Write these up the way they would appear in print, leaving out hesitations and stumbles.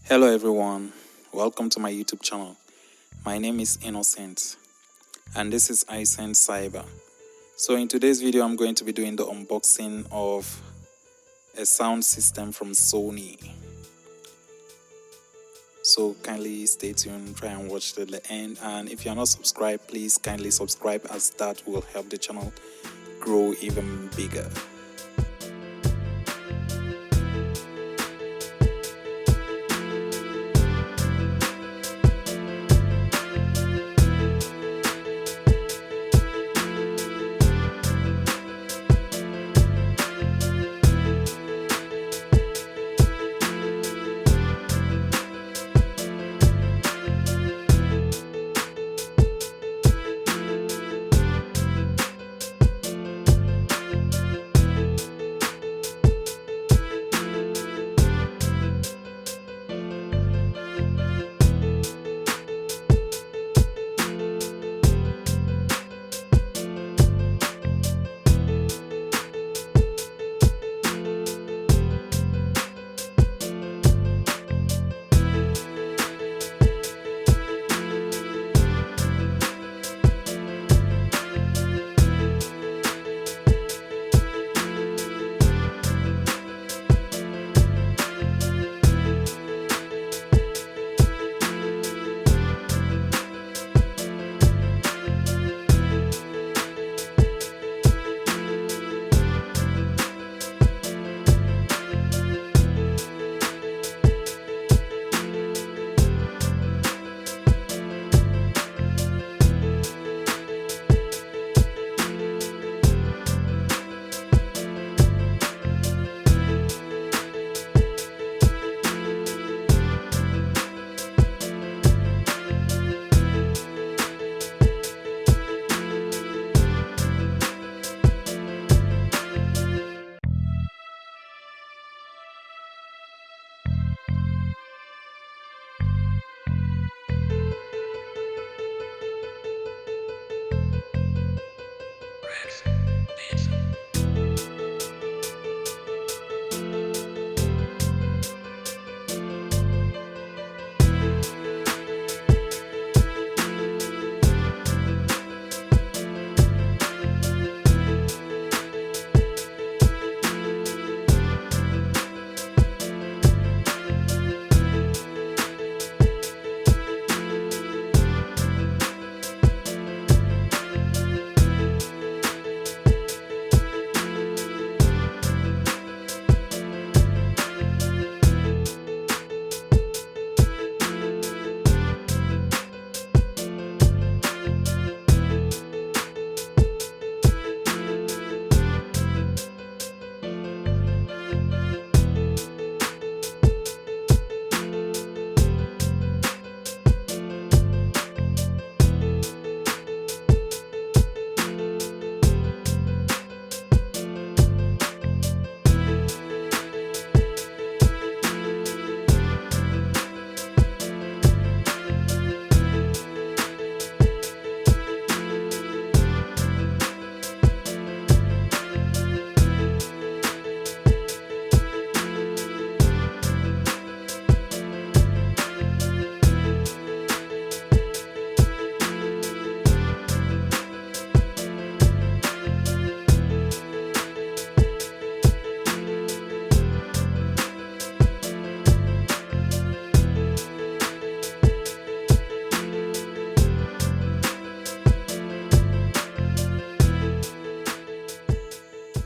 Hello everyone, welcome to my YouTube channel. My name is ICent and this is ICent Cyber. So in today's video I'm going to be doing the unboxing of a sound system from Sony. So kindly stay tuned, try and watch till the end, and if you are not subscribed, please kindly subscribe, as that will help the channel grow even bigger.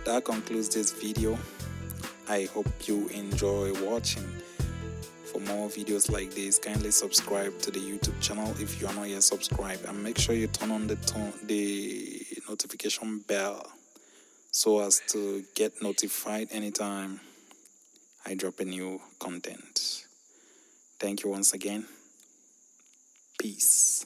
That concludes this video. I hope you enjoy watching. For more videos like this, kindly subscribe to the YouTube channel if you are not yet subscribed, and make sure you turn on the notification bell so as to get notified anytime I drop a new content. Thank you once again. Peace.